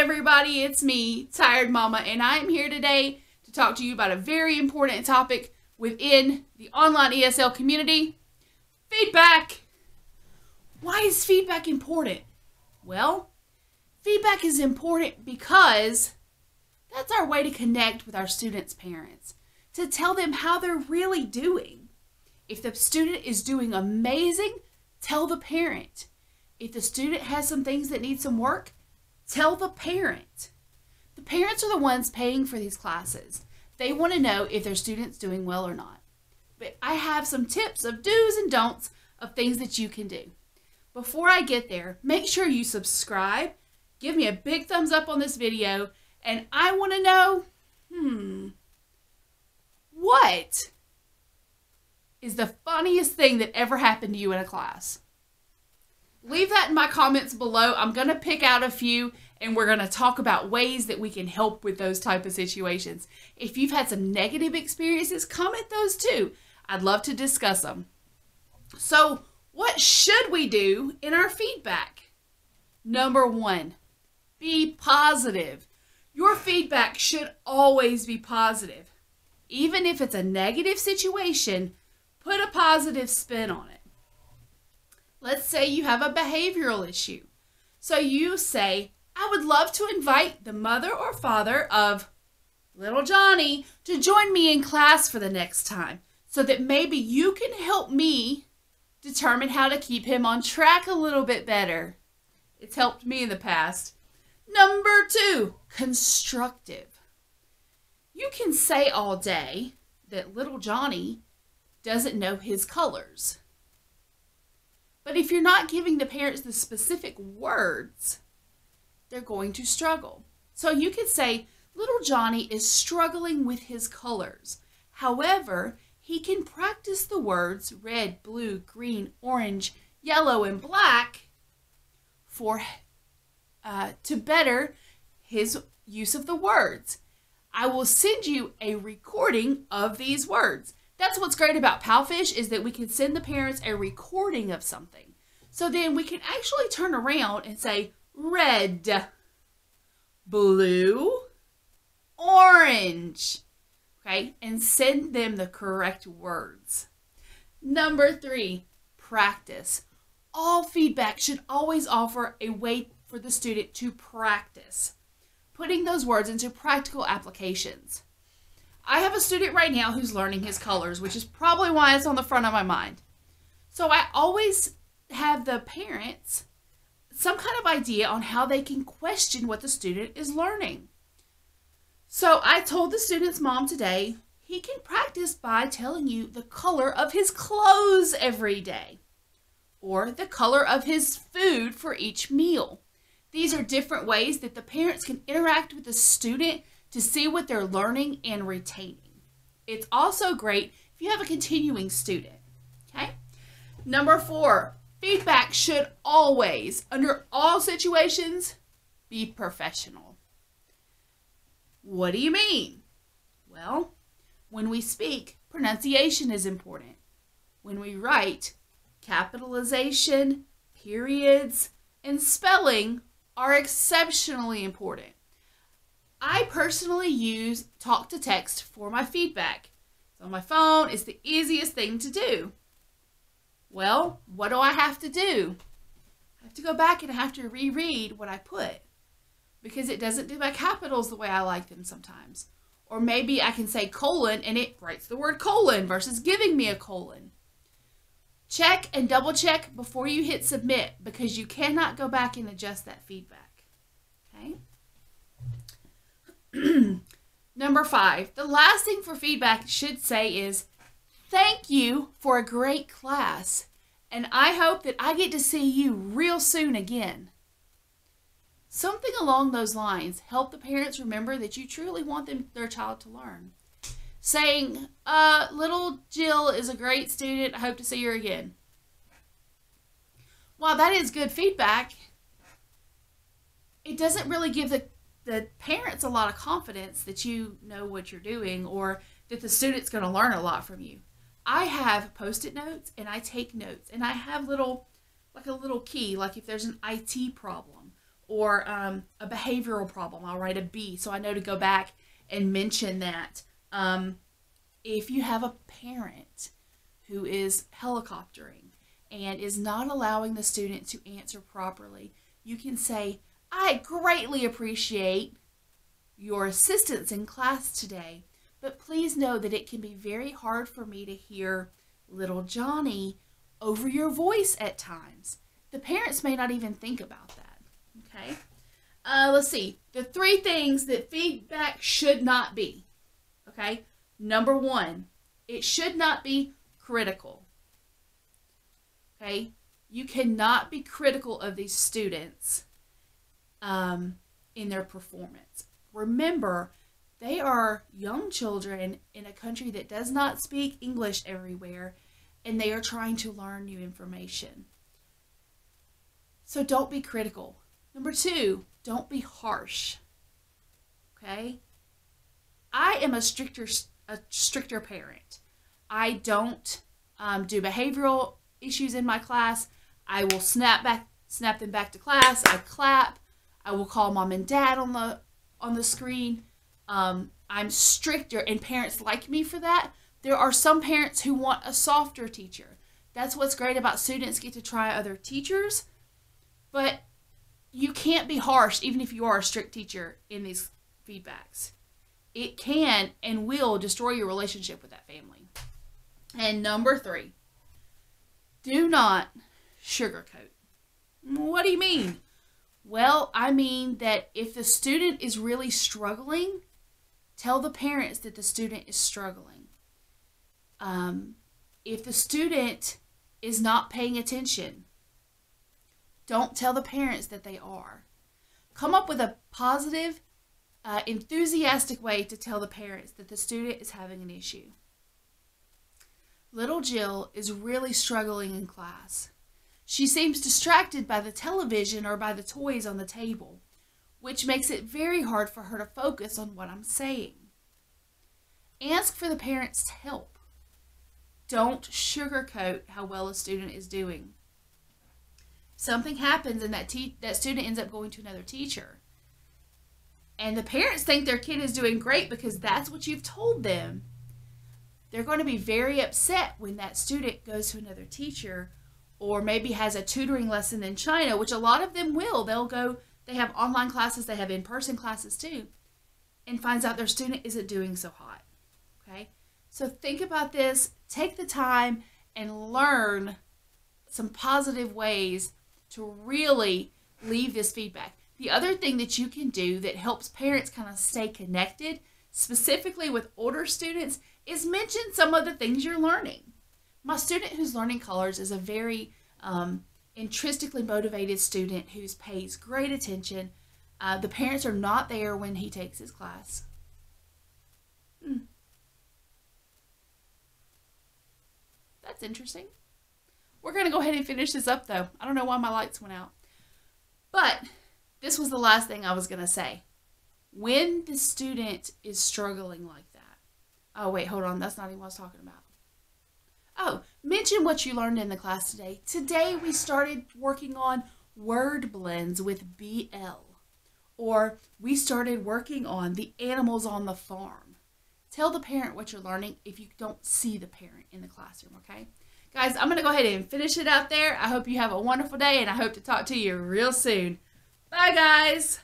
everybody, it's me, Tired Mama, and I am here today to talk to you about a very important topic within the online ESL community: feedback. Why is feedback important? Well, feedback is important because that's our way to connect with our students' parents, to tell them how they're really doing. If the student is doing amazing, tell the parent. If the student has some things that need some work, tell the parent. The parents are the ones paying for these classes. They want to know if their student's doing well or not. But I have some tips of do's and don'ts of things that you can do. Before I get there, make sure you subscribe, give me a big thumbs up on this video, and I want to know, what is the funniest thing that ever happened to you in a class? Leave that in my comments below. I'm going to pick out a few and we're going to talk about ways that we can help with those type of situations. If you've had some negative experiences, comment those too. I'd love to discuss them. So, what should we do in our feedback? Number 1, be positive. Your feedback should always be positive. Even if it's a negative situation, put a positive spin on it. Let's say you have a behavioral issue. So you say, I would love to invite the mother or father of little Johnny to join me in class for the next time, so that maybe you can help me determine how to keep him on track a little bit better. It's helped me in the past. Number 2, constructive. You can say all day that little Johnny doesn't know his colors. But if you're not giving the parents the specific words, they're going to struggle. So you could say, little Johnny is struggling with his colors. However, he can practice the words red, blue, green, orange, yellow, and black to better his use of the words. I will send you a recording of these words. That's what's great about Palfish, is that we can send the parents a recording of something. So then we can actually turn around and say red, blue, orange, okay? And send them the correct words. Number 3, practice. All feedback should always offer a way for the student to practice putting those words into practical applications. I have a student right now who's learning his colors, which is probably why it's on the front of my mind. So I always have the parents some kind of idea on how they can question what the student is learning. So I told the student's mom today, he can practice by telling you the color of his clothes every day, or the color of his food for each meal. These are different ways that the parents can interact with the student to see what they're learning and retaining. It's also great if you have a continuing student, okay? Number 4, feedback should always, under all situations, be professional. What do you mean? Well, when we speak, pronunciation is important. When we write, capitalization, periods, and spelling are exceptionally important. I personally use talk to text for my feedback. It's on my phone. It's the easiest thing to do. Well, what do I have to do? I have to go back and I have to reread what I put because it doesn't do my capitals the way I like them sometimes. Or maybe I can say colon and it writes the word colon versus giving me a colon. Check and double check before you hit submit, because you cannot go back and adjust that feedback. Okay? Number 5, the last thing for feedback should say is, thank you for a great class, and I hope that I get to see you real soon again. Something along those lines help the parents remember that you truly want their child to learn. Saying, little Jill is a great student, I hope to see her again. While that is good feedback, it doesn't really give the parents a lot of confidence that you know what you're doing or that the student's going to learn a lot from you. I have Post-it notes and I take notes, and I have like a little key, like if there's an IT problem or a behavioral problem, I'll write a B so I know to go back and mention that. If you have a parent who is helicoptering and is not allowing the student to answer properly, you can say, I greatly appreciate your assistance in class today, but please know that it can be very hard for me to hear little Johnny over your voice at times. The parents may not even think about that, okay? Let's see. The 3 things that feedback should not be, okay? Number 1, it should not be critical, okay? You cannot be critical of these students in their performance. Remember, they are young children in a country that does not speak English everywhere, and they are trying to learn new information. So don't be critical. Number 2, don't be harsh. Okay? I am a stricter parent. I don't do behavioral issues in my class. I will snap them back to class. I clap. I will call mom and dad on the screen. I'm stricter, and parents like me for that. There are some parents who want a softer teacher. That's what's great about students get to try other teachers, but you can't be harsh even if you are a strict teacher in these feedbacks. It can and will destroy your relationship with that family. And number 3, do not sugarcoat. What do you mean? Well, I mean that if the student is really struggling, tell the parents that the student is struggling. If the student is not paying attention, don't tell the parents that they are. Come up with a positive, enthusiastic way to tell the parents that the student is having an issue. Little Jill is really struggling in class. She seems distracted by the television or by the toys on the table, which makes it very hard for her to focus on what I'm saying. Ask for the parents' help. Don't sugarcoat how well a student is doing. Something happens and that student ends up going to another teacher. And the parents think their kid is doing great because that's what you've told them. They're going to be very upset when that student goes to another teacher or maybe has a tutoring lesson in China, which a lot of them will. They have online classes, they have in-person classes too, and finds out their student isn't doing so hot. Okay? So think about this, take the time and learn some positive ways to really leave this feedback. The other thing that you can do that helps parents kind of stay connected, specifically with older students, is mention some of the things you're learning. My student who's learning colors is a very intrinsically motivated student who pays great attention. The parents are not there when he takes his class. That's interesting. We're going to go ahead and finish this up though. I don't know why my lights went out. But this was the last thing I was going to say. When the student is struggling like that. Oh, wait, hold on. That's not even what I was talking about. Oh, mention what you learned in the class today. Today we started working on word blends with BL. Or we started working on the animals on the farm. Tell the parent what you're learning if you don't see the parent in the classroom, okay? Guys, I'm going to go ahead and finish it out there. I hope you have a wonderful day, and I hope to talk to you real soon. Bye, guys.